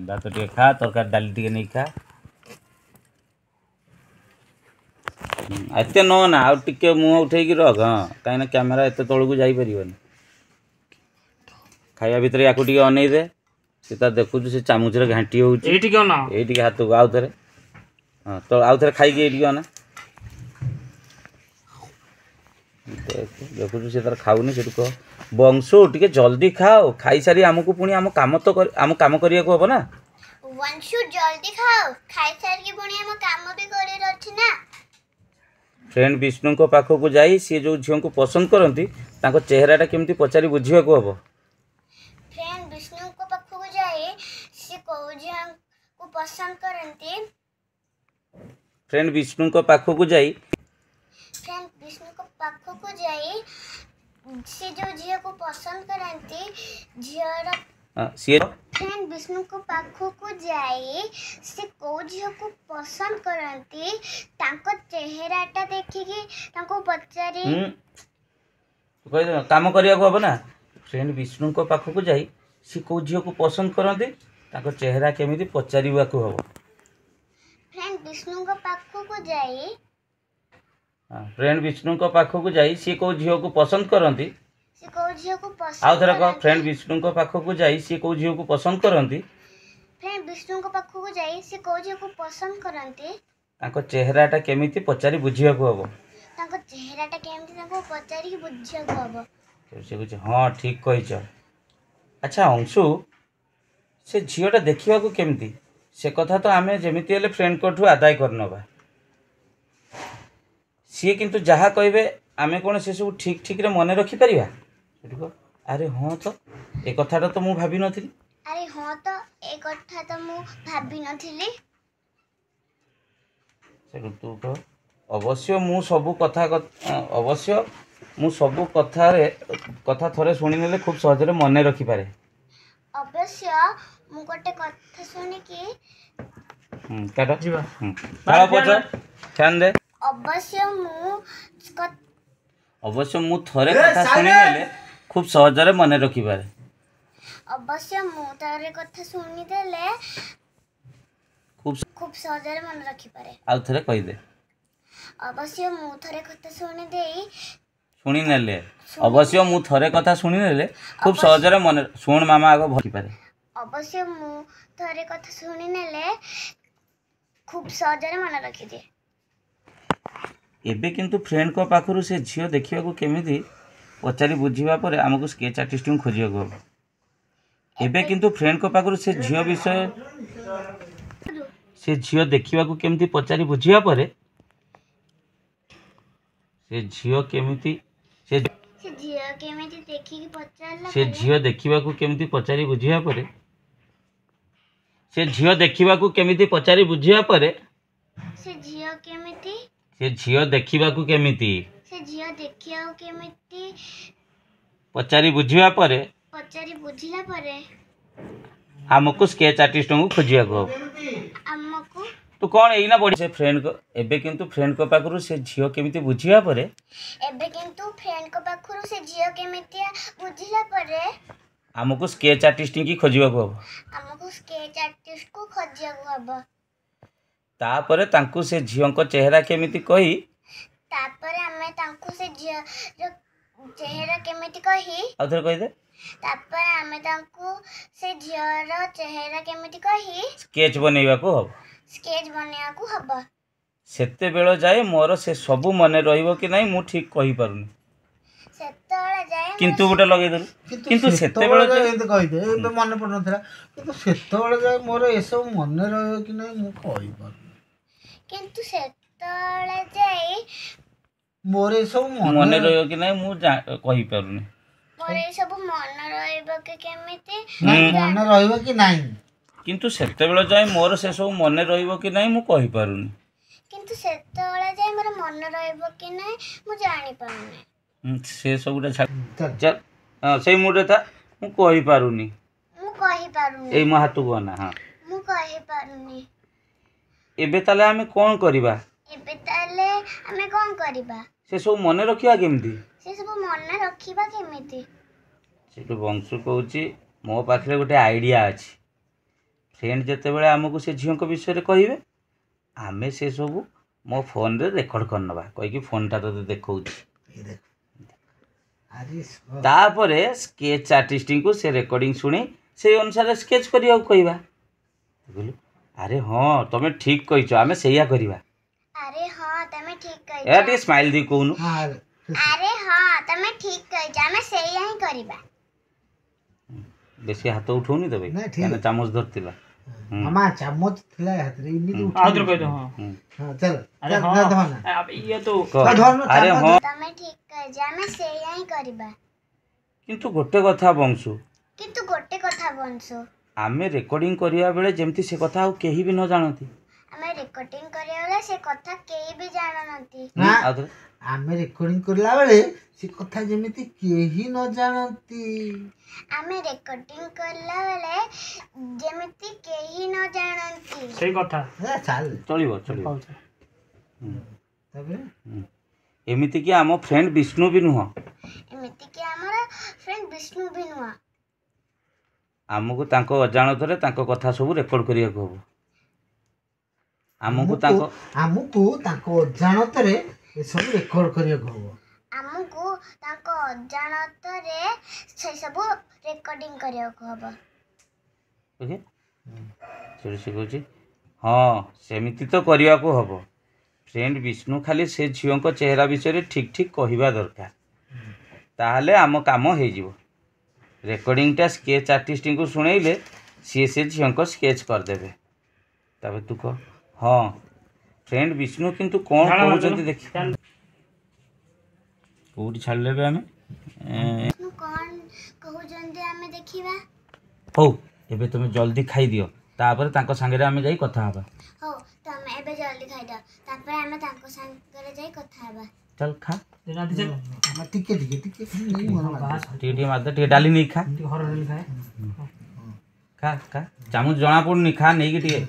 भात टे खा तरकारी डाली टे नहीं खा एत न ना आउ टे मुँह उठे रख हाँ कहीं कैमेरा एत तौक जापर खाया भितर या अनै दे सी देखु से चामुच घाटी हो हाथ को आउ थे हाँ तो आउ थे खाई अना देखु सी तार खाऊनी से कह बंशु टे जल्दी खाओ खाई सारी आमको पुणी आम काम तो आम काम करने को हम ना वंशु जल्दी खाओ खाई सारी की पुणी आम काम भी करे अछि ना। फ्रेंड विष्णु को पाखक को जाई सी जो झील को पसंद करती ताको चेहराटा केमती पचारि बुझिया को हबो। फ्रेंड विष्णु को पाखक को जाई सी को झील को पसंद करती फ्रेंड विष्णु को पाखक को जाई फ्रेंड विष्णु को पाखक को जाई सी जो झील को पसंद करती झील सी फ्रेंड विष्णु को पाखक को जाई से को झील को पसंद करती तांको चेहराटा देखिकी तांको पचारी कह काम करने को हम ना। फ्रेंड विष्णु को पाखक को जाई सी को झील को पसंद करती ताको चेहरा केमिति पचारिबा को हबो। फ्रेंड विष्णु को पाखक को जाई फ्रेंड विष्णु को पाखक को जाई सी को झील को पसंद करती से को झील को पसंद आउ थे कह फ्रेंड विष्णु को पाखक को जाई सी को झील को पसंद करती फ्रेंड विष्णु को पाखक को जाई से को झील को पसंद करती ताको चेहराटा केमिति पचारि बुझिया को हबो। ताको चेहराटा केमिति ताको पचारि बुझिया को हबो। से कुछ हाँ ठीक कहीच। अच्छा अंशु से झीलटा देखा केमती से कथा तो आम जमीती हेल्ले फ्रेंड कोठू आदाय करनबा सी किंतु जहाँ कहे आम कौन से सब ठीक ठीक रे मन रखिपर। अरे हाँ तो ए कथाटा तो मुझे भाभी नथी। अरे हाँ तो ए कथा तो मु भाभी नथिली। तू कह अवश्य मु सब कथा अवश्य मु सब कथा थोड़े शुणी नेले खूब सहजरे मन रखिपारे। अवश्य मु गोटे कथा सुनी कि काट ध्यान दे अवश्य मु थोड़े कथा शुणी नेले खूब सहजरे मन रखिपारे। अवश्य मु तारे कथा सुनी देले खूब सहजरे मन रखिपारे। आउ थरे कहि दे अवश्य मु थरे कथा शुणी नेले अवश्य मु थरे कथा शुणी नेले खूब सहजरे मन शुण मामा आग भरिपारे। अवश्य मु थरे कथा शुणी नेले खूब सहजरे मन रखि दे। एबे किंतु फ्रेंड को पाखरु से झियो देखिया को केमिति पचारि बुझिबा परे हमको स्केच आर्टिस्ट को खोजिया को। एबे किंतु फ्रेंड को पाखरु से झियो विषय से झियो देखिबा को केमिति पचारि बुझिबा परे से झियो केमिति से झियो केमिति देखि कि पचारला से झियो देखिबा को केमिति पचारि बुझिबा परे से झियो देखिबा को केमिति पचारि बुझिबा परे से झियो केमिति से झियो देखिबा को केमिति से झियो देखिया केमिति पचारि बुझिबा परे पचारि बुझिला परे हमको स्केच आर्टिस्ट को खोजिया को हमको तो कौन एइना बड़ी से फ्रेंड को एबे किंतु फ्रेंड को पाखरु से झियो केमिति बुझिया परे एबे किंतु फ्रेंड को पाखरु से झियो केमिति बुझिला परे हमको स्केच आर्टिस्ट की खोजिया को हमको स्केच आर्टिस्ट को खोजिया को हबो। तापरे तांकु से झियो को चेहरा केमिति कही तापरे हमें तांकु से झियो चेहरा केमिति कही आउथरे कहि दे तापरे हमें तांकु से झियो चेहरा केमिति कही स्केच बनेबा को हबो। स्केच बनेबा को हबो। सेते बेलो जाए मोर से सब मने रहिबो कि नहीं मु ठीक कहि पारुनी सेतळे जाए किंतु गोटे लगे दे किंतु सेते बेलो जाए एते कहि दे एबे मन पड़ नथरा किंतु सेतळे जाए मोर ए सब मन रहिबो कि नहीं मु कहि पारुनी किंतु सेतळे जाए मोर ए सब मने रहिबो कि नहीं मु कहि पारुनी मोर ए सब मन रहिबो कि केमिति मन रहिबो कि नहीं किंतु सेते बेलो जाए मोर से सब मने रहिबो कि नहीं मु कहि पारुनी किंतु सेतळे जाए मोर मन रहिबो कि नहीं मु जानि पारुनी से सब चल हाँ से मुडे था मु कहि पारुनी ए मो हाथ को ना हाँ मु कहि पारुनी। एबे ताले आमे कोन करिबा एबे ताले हमें कोन करिबा से सब मने रखिया केमिति से सब मन रखिबा केमिति ସେଠୁ ବଂଶୁ କହୁଛି ମୋ ପାଖରେ ଗୋଟେ ଆଇଡ଼ିଆ ଅଛି। ଫ୍ରେଣ୍ଡ ଯେତେବେଳେ ଆମକୁ ସେ ଝିଅଙ୍କ ବିଷୟରେ କହିବେ ଆମେ ସେସବୁ ମୋ ଫୋନ୍ରେ ରେକର୍ଡ଼ କରିନେବା କହିକି ଫୋନ୍ଟା ତୋତେ ଦେଖାଉଛି। ତାପରେ ସ୍କେଚ୍ ଆର୍ଟିଷ୍ଟଙ୍କୁ ସେ ରେକର୍ଡ଼ିଂ ଶୁଣି ସେଇ ଅନୁସାରେ ସ୍କେଚ୍ କରିବାକୁ କହିବା। କହିଲୁ ଆରେ ହଁ ତମେ ଠିକ୍ କହିଛ, ଆମେ ସେଇଆ କରିବା। ଆରେ ହଁ ତମେ ଠିକ୍ କହିଛ। ଏ ଟିକେ ସ୍ମାଇଲ୍ ଦେଇ କହୁନୁ। ଆରେ ହଁ ତମେ ଠିକ୍ କହିଛ, ଆମେ ସେଇଆ ହିଁ କରିବା। ବେଶୀ ହାତ ଉଠଉନି ତ ଭାଇ, କାହିଁକିନା ଚାମଚ ଧରିଥିଲା। ମାମା ଚାମଚ ଥିଲା ହାତରେ ଏମିତି ଆଉଥରେ କହିଦେ। ହଁ ହଁ ଚାଲ ଆରେ ହଁ ଇଏ ତ ଆରେ ହଁ ତମେ ଠିକ୍ କହିଛ, ଆମେ ସେଇଆ ହିଁ କରିବା। କିନ୍ତୁ ଗୋଟେ କଥା ବଂଶୁ, ଆମେ ରେକର୍ଡ଼ିଂ କରିବା ବେଳେ ଯେମିତି ସେ କଥା ଆଉ କେହି ବି ନ ଜାଣନ୍ତି। ଆମେ ରେକର୍ଡିଂ କରିବା ବେଳେ ସେ କଥା କେହି ବି ଜାଣନ୍ତି। ଆଉଥରେ ଆମେ ରେକର୍ଡିଂ କରିଲା ବେଳେ ସେ କଥା ଯେମିତି କେହି ନ ଜାଣନ୍ତି। ଆମେ ରେକର୍ଡିଂ କଲା ବେଳେ ଯେମିତି କେହି ନ ଜାଣନ୍ତି। ସେଇ କଥା ଚଳିବ ଚଳିବ। ତାପରେ ଏମିତିକି ଆମ ଫ୍ରେଣ୍ଡ ବିଷ୍ଣୁ ବି ନୁହଁ, ଏମିତିକି ଆମର ଫ୍ରେଣ୍ଡ ବିଷ୍ଣୁ ବି ନୁହଁ। ଆମକୁ ତାଙ୍କ ଅଜାଣତରେ ତାଙ୍କ କଥା ସବୁ ରେକର୍ଡ଼ କରିବାକୁ ହେବ। ଆମକୁ ତାଙ୍କ ଅଜାଣତରେ ଏସବୁ ରେକର୍ଡ କରିବାକୁ ହବ। ଆମକୁ ତାଙ୍କ ଅଜାଣତରେ ସେସବୁ ରେକର୍ଡିଂ କରିବାକୁ ହବ। ଓକେ, ସେଠୁ ସେ କହୁଛି ହଁ ସେମିତି ତ କରିବାକୁ ହେବ। ଫ୍ରେଣ୍ଡ ବିଷ୍ଣୁ ଖାଲି ସେ ଝିଅଙ୍କ ଚେହେରା ବିଷୟରେ ଠିକ୍ ଠିକ୍ କହିବା ଦରକାର, ତାହେଲେ ଆମ କାମ ହେଇଯିବ। ରେକର୍ଡ଼ିଂଟା ସ୍କେଚ୍ ଆର୍ଟିଷ୍ଟଙ୍କୁ ଶୁଣେଇଲେ ସିଏ ସେ ଝିଅଙ୍କ ସ୍କେଚ୍ କରିଦେବେ। ତାପରେ ତୁ କହ ହଁ ଫ୍ରେଣ୍ଡ ବିଷ୍ଣୁ କିନ୍ତୁ କ'ଣ କହୁଛନ୍ତି ଦେଖି। କେଉଁଠି ଛାଡ଼ିଲେ ଏବେ ଆମେ? କ'ଣ କହୁଛନ୍ତି ଆମେ ଦେଖିବା। ହଉ ଏବେ ତୁମେ ଜଲ୍ଦି ଖାଇଦିଅ, ତାପରେ ତାଙ୍କ ସାଙ୍ଗରେ ଆମେ ଯାଇ କଥା ହେବା। ହଉ ତମେ ଏବେ ଜଲ୍ଦି ଖାଇଦିଅ, ତାପରେ ଆମେ ତାଙ୍କ ସାଙ୍ଗରେ ଯାଇ କଥା ହେବା। ଚାଲ ଖା, ଟିକେ ମାରିଦେ, ଟିକେ ଡାଲି ନେଇ ଖା। ଖା ଖା, ଚାମଚ ଜଣା ପଡ଼ୁନି, ଖା ନେଇକି ଟିକେ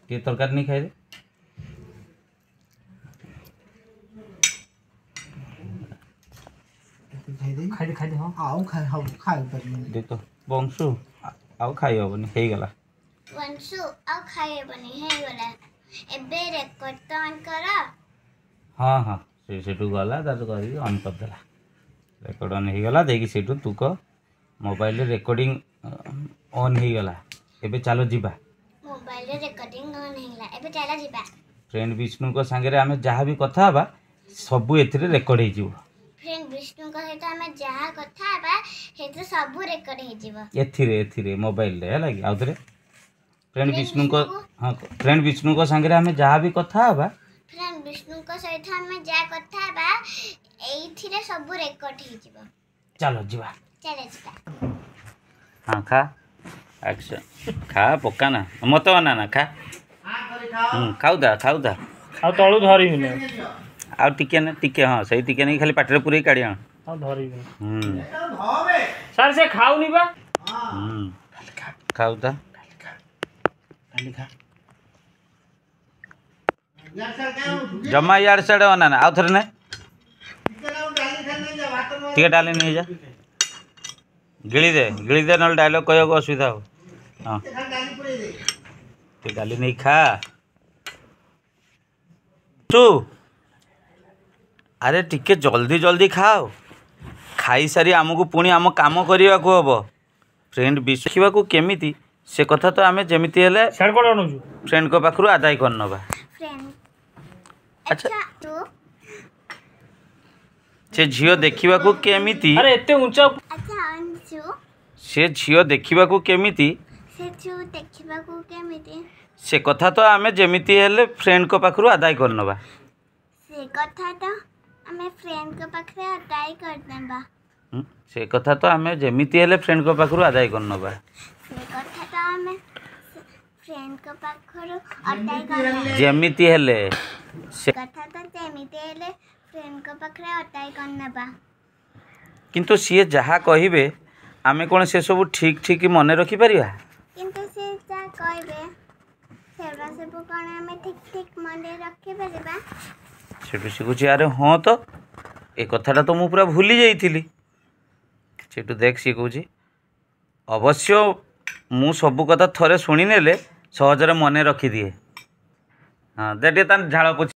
ଟିକେ ତରକାରୀ ନେଇ ଖାଇଦେ। ଦେଖ ବଂଶୁ ଆଉ ଖାଇ ହେବନି, ହେଇଗଲା। ବଂଶୁ ଆଉ ଖାଇହେବନି, ହେଇଗଲା। ଏବେ ରେକର୍ଡ ତ ଅନ୍ କର। ହଁ ହଁ ସେ ସେଠୁ ଗଲା, ତାର କରିକି ଅନ୍ କରିଦେଲା। ରେକର୍ଡ଼ ଅନ୍ ହେଇଗଲା, ଦେଇକି ସେଇଠୁ ତୁ କହ ମୋବାଇଲରେ ରେକର୍ଡ଼ିଂ ଅନ୍ ହେଇଗଲା, ଏବେ ଚାଲ ଯିବା। ମୋବାଇଲରେ ରେକର୍ଡିଂ ଅନ୍ ହେଇଗଲା, ଏବେ ଚାଲ ଯିବା। ଫ୍ରେଣ୍ଡ ବିଷ୍ଣୁଙ୍କ ସାଙ୍ଗରେ ଆମେ ଯାହା ବି କଥା ହେବା ସବୁ ଏଥିରେ ରେକର୍ଡ଼ ହେଇଯିବ। ଫ୍ରେଣ୍ଡ ବିଷ୍ଣୁଙ୍କ ସହିତ ଆମେ ଯାହା କଥା ହେବା ସେଥିରେ ସବୁ ରେକର୍ଡ ହେଇଯିବ। ଏଥିରେ ମୋବାଇଲରେ ହେଲା କି। ଆଉଥରେ ଫ୍ରେଣ୍ଡ ବିଷ୍ଣୁଙ୍କ ସାଙ୍ଗରେ ଆମେ ଯାହା ବି କଥା ହେବା, ଫ୍ରେଣ୍ଡ ବିଷ୍ଣୁଙ୍କ ସହିତ ଆମେ ଯାହା କଥା ହେବା ଏଇଥିରେ ସବୁ ରେକର୍ଡ ହେଇଯିବ। ଚାଲ ଯିବା। ହଁ ଖା, ଆକ୍ସନ୍। ଖା, ପକା ନା ମତେ ଅନା ନା, ଖା। ଖାଉଥା ଆଉ ତଳୁ ଧରିବିନି ଆଉ ଟିକେ ନା, ଟିକେ ହଁ ସେଇ ଟିକେ ନେଇ ଖାଲି ପାଟିରେ ପୁରେଇ କାଢ଼ି ଆଣ। ଆଉ ଧରିବିନି ସାର୍, ସେ ଖାଉନି ବା। ଖାଉଥା, ଜମା ଇଆଡ଼େ ସିଆଡ଼େ ଅନା ନା। ଆଉ ଥରେ ନେ, ଟିକେ ଡାଲି ନେଇଯା, ଗିଳିଦେ ନହେଲେ ଡାଇଲଗ୍ କହିବାକୁ ଅସୁବିଧା ହେବ। ହଁ ଟିକେ ଡାଲି ନେଇ ଖା। ଆରେ ଟିକେ ଜଲ୍ଦି ଖାଅ, ଖାଇସାରି ଆମକୁ ପୁଣି ଆମ କାମ କରିବାକୁ ହେବ। ଫ୍ରେଣ୍ଡ ଦେଖିବାକୁ କେମିତି ସେ କଥା ତ ଆମେ ଯେମିତି ହେଲେ ଫ୍ରେଣ୍ଡଙ୍କ ପାଖରୁ ଆଦାୟ କରିନେବା। ଆଚ୍ଛା ସେ ଝିଅ ଦେଖିବାକୁ କେମିତି, ସେ ଝିଅ ଦେଖିବାକୁ କେମିତି ସେ କଥା ତ ଆମେ ଯେମିତି ହେଲେ ଫ୍ରେଣ୍ଡଙ୍କ ପାଖରୁ ଆଦାୟ କରିନେବା। ସେ କଥା ତ ଆମେ ଫ୍ରେଣ୍ଡଙ୍କ ଯେମିତି ହେଲେ ଫ୍ରେଣ୍ଡଙ୍କ ପାଖରୁ ଆଦାୟ କରିନେବା। ଯେମିତି ହେଲେ କିନ୍ତୁ ସିଏ ଯାହା କହିବେ ଆମେ କ'ଣ ସେସବୁ ଠିକ୍ ମନେ ରଖିପାରିବା? କିନ୍ତୁ ସେ ଯାହା କହିବେ ସେଗୁଡ଼ା ସବୁ କ'ଣ ଆମେ ଠିକ୍ ମନେ ରଖିପାରିବା? ସେଠୁ ଶିଖୁଛି ଆରେ ହଁ ତ ए कथाटा तो मुझे पूरा भूली जाइली सेठू देख सी कौच अवश्य मु सबू कथा थरे शुणी नेले सहजरे मन रखिदिए हाँ दे टे झाड़ पोछ